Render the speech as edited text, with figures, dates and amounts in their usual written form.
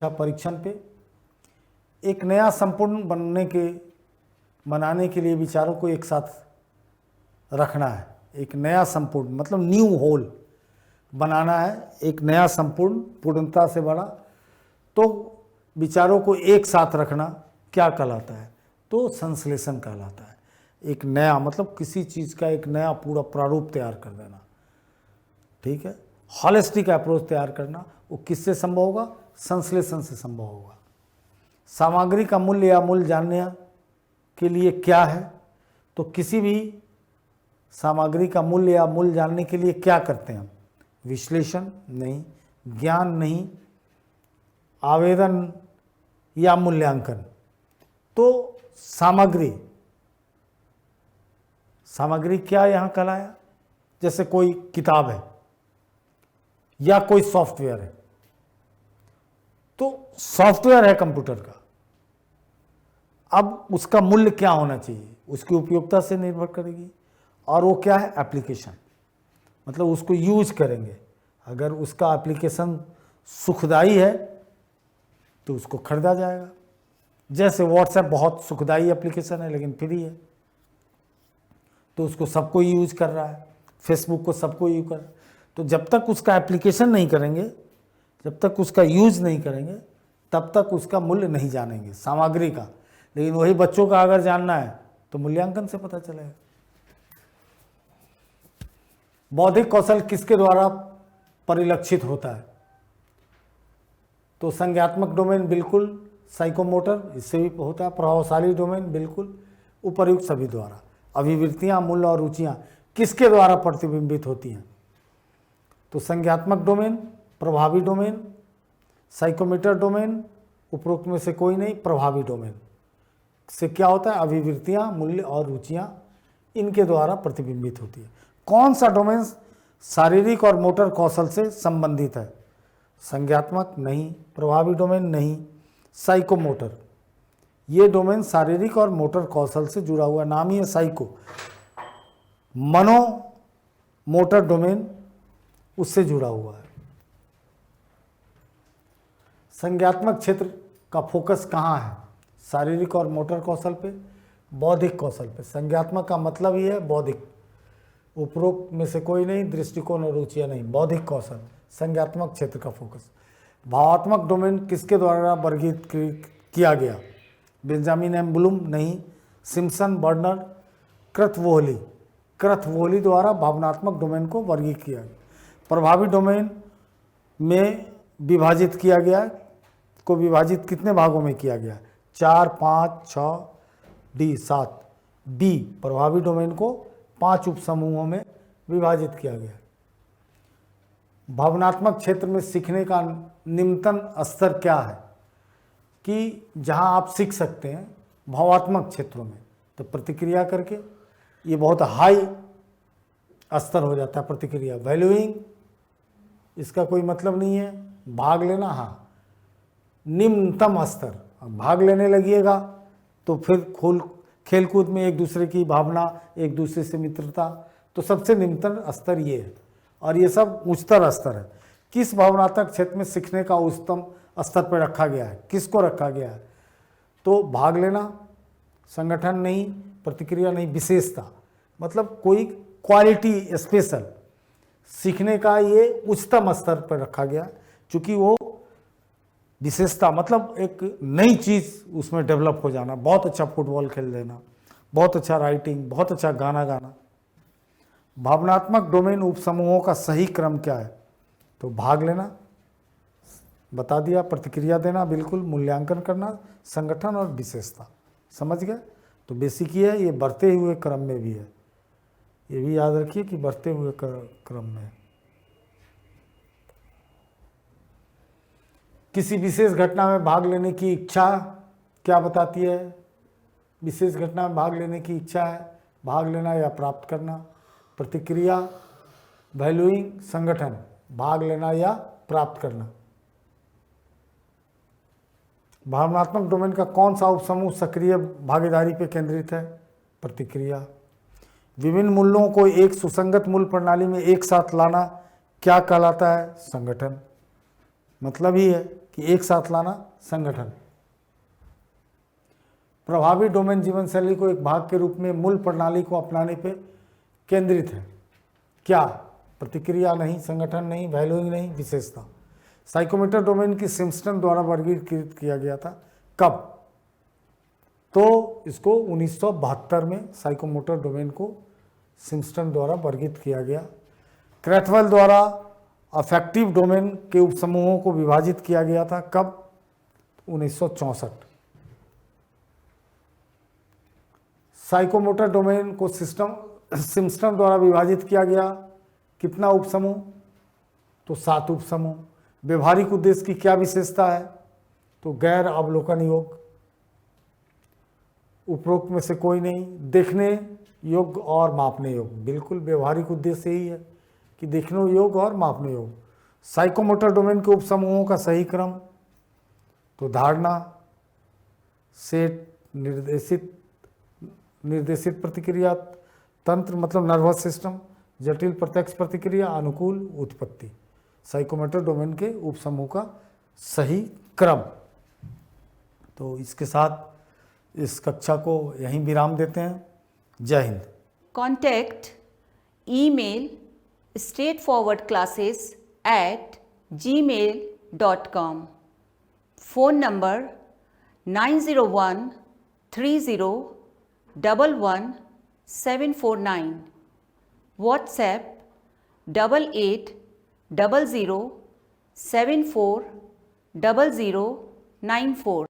परीक्षण पे एक नया संपूर्ण बनाने के लिए विचारों को एक साथ रखना है। एक नया संपूर्ण मतलब न्यू होल बनाना है, एक नया संपूर्ण पूर्णता से बड़ा। तो विचारों को एक साथ रखना क्या कहलाता है? तो संश्लेषण कहलाता है। एक नया मतलब किसी चीज़ का एक नया पूरा प्रारूप तैयार कर देना, ठीक है। हॉलिस्टिक अप्रोच तैयार करना, वो किससे संभव होगा? संश्लेषण से संभव होगा। सामग्री का मूल्य या मूल्य जानने के लिए क्या है? तो किसी भी सामग्री का मूल्य या मूल्य जानने के लिए क्या करते हैं हम? विश्लेषण नहीं, ज्ञान नहीं, आवेदन या मूल्यांकन। तो सामग्री क्या यहाँ कहलाया? जैसे कोई किताब है या कोई सॉफ्टवेयर है, तो सॉफ्टवेयर है कंप्यूटर का, अब उसका मूल्य क्या होना चाहिए? उसकी उपयोगिता से निर्भर करेगी। और वो क्या है? एप्लीकेशन, मतलब उसको यूज करेंगे। अगर उसका एप्लीकेशन सुखदाई है तो उसको खरीदा जाएगा। जैसे व्हाट्सएप बहुत सुखदाई एप्लीकेशन है लेकिन फ्री है, तो उसको सबको यूज कर रहा है। फेसबुक को सबको यूज कर रहा है। तो जब तक उसका एप्लीकेशन नहीं करेंगे, जब तक उसका यूज नहीं करेंगे, तब तक उसका मूल्य नहीं जानेंगे सामग्री का। लेकिन वही बच्चों का अगर जानना है तो मूल्यांकन से पता चलेगा। बौद्धिक कौशल किसके द्वारा परिलक्षित होता है? तो संज्ञात्मक डोमेन बिल्कुल, साइकोमोटर इससे भी होता है, प्रभावशाली डोमेन बिल्कुल, उपर्युक्त सभी द्वारा। अभिवृत्तियां, मूल्य और रुचियां किसके द्वारा प्रतिबिंबित होती हैं? तो संज्ञात्मक डोमेन, प्रभावी डोमेन, साइकोमीटर डोमेन, उपरोक्त में से कोई नहीं। प्रभावी डोमेन से क्या होता है? अभिवृत्तियां, मूल्य और रुचियां इनके द्वारा प्रतिबिंबित होती है। कौन सा डोमेन शारीरिक और मोटर कौशल से संबंधित है? संज्ञात्मक नहीं, प्रभावी डोमेन नहीं, साइकोमोटर। ये डोमेन शारीरिक और मोटर कौशल से जुड़ा हुआ, नाम ही है साइको। मनो मोटर डोमेन उससे जुड़ा हुआ है। संज्ञात्मक क्षेत्र का फोकस कहाँ है? शारीरिक और मोटर कौशल पे, बौद्धिक कौशल पे। संज्ञात्मक का मतलब ही है बौद्धिक, उपरोक्त में से कोई नहीं, दृष्टिकोण और रुचियां नहीं, बौद्धिक कौशल, संज्ञात्मक क्षेत्र का फोकस। भावात्मक डोमेन किसके द्वारा वर्गीकृत किया गया? बेंजामिन एम ब्लूम नहीं, सिम्पसन, बर्नर, क्रथवोहली द्वारा भावनात्मक डोमेन को वर्गीकृत किया गया। प्रभावी डोमेन में विभाजित किया गया, को विभाजित कितने भागों में किया गया? 4, 5, 6, डी 7। डी प्रभावी डोमेन को 5 उपसमूहों में विभाजित किया गया। भावनात्मक क्षेत्र में सीखने का निम्नतम स्तर क्या है? कि जहां आप सीख सकते हैं भावात्मक क्षेत्रों में, तो प्रतिक्रिया करके, ये बहुत हाई स्तर हो जाता है प्रतिक्रिया। वैल्यूइंग, इसका कोई मतलब नहीं है, भाग लेना, हाँ निम्नतम स्तर। भाग लेने लगिएगा तो फिर खेलकूद में एक दूसरे की भावना, एक दूसरे से मित्रता, तो सबसे निम्नतम स्तर ये है। और ये सब उच्चतर स्तर है। किस भावनात्मक क्षेत्र में सीखने का उच्चतम स्तर पर रखा गया है? किसको रखा गया है? तो भाग लेना, संगठन नहीं, प्रतिक्रिया नहीं, विशेषता, मतलब कोई क्वालिटी स्पेशल सीखने का ये उच्चतम स्तर पर रखा गया। चूंकि वो विशेषता मतलब एक नई चीज़ उसमें डेवलप हो जाना, बहुत अच्छा फुटबॉल खेल लेना, बहुत अच्छा राइटिंग, बहुत अच्छा गाना गाना। भावनात्मक डोमेन उपसमूहों का सही क्रम क्या है? तो भाग लेना बता दिया, प्रतिक्रिया देना बिल्कुल, मूल्यांकन करना, संगठन और विशेषता। समझ गए? तो बेसिक ये है, ये बढ़ते हुए क्रम में भी है, ये भी याद रखिए कि बढ़ते हुए क्रम में। किसी विशेष घटना में भाग लेने की इच्छा क्या बताती है? विशेष घटना में भाग लेने की इच्छा है, भाग लेना या प्राप्त करना। प्रतिक्रिया, वैल्यूइंग, संगठन, भाग लेना या प्राप्त करना। भावनात्मक डोमेन का कौन सा उपसमूह सक्रिय भागीदारी पर केंद्रित है? प्रतिक्रिया। विभिन्न मूल्यों को एक सुसंगत मूल्य प्रणाली में एक साथ लाना क्या कहलाता है? संगठन। मतलब ही है कि एक साथ लाना संगठन। प्रभावी डोमेन जीवन शैली को एक भाग के रूप में मूल प्रणाली को अपनाने पे केंद्रित है। क्या? प्रतिक्रिया नहीं, संगठन नहीं, वैल्यूइंग नहीं, विशेषता। साइकोमोटर डोमेन की सिम्पसन द्वारा वर्गीकृत किया गया था। कब? तो इसको 1972 में साइकोमोटर डोमेन को सिम्पसन द्वारा वर्गीकृत किया गया। क्रैथवेल द्वारा अफेक्टिव डोमेन के उपसमूहों को विभाजित किया गया था। कब? 1964। साइकोमोटर डोमेन को सिम्पसन द्वारा विभाजित किया गया। कितना उपसमूह? तो 7 उपसमूह। व्यवहारिक उद्देश्य की क्या विशेषता है? तो गैर अवलोकन योग। उपरोक्त में से कोई नहीं। देखने योग्य और मापने योग्य। बिल्कुल व्यवहारिक उद्देश्य यही है कि देखने योग्य और मापने योग्य। साइकोमोटर डोमेन के उपसमूहों का सही क्रम, तो धारणा, सेट, निर्देशित प्रतिक्रिया तंत्र मतलब नर्वस सिस्टम, जटिल प्रत्यक्ष प्रतिक्रिया, अनुकूल, उत्पत्ति। साइकोमोटर डोमेन के उपसमूह का सही क्रम। तो इसके साथ इस कक्षा को यहीं विराम देते हैं। जय Hind. Contact email straightforwardclasses@gmail.com. Phone number 90130111749. WhatsApp 8800740094.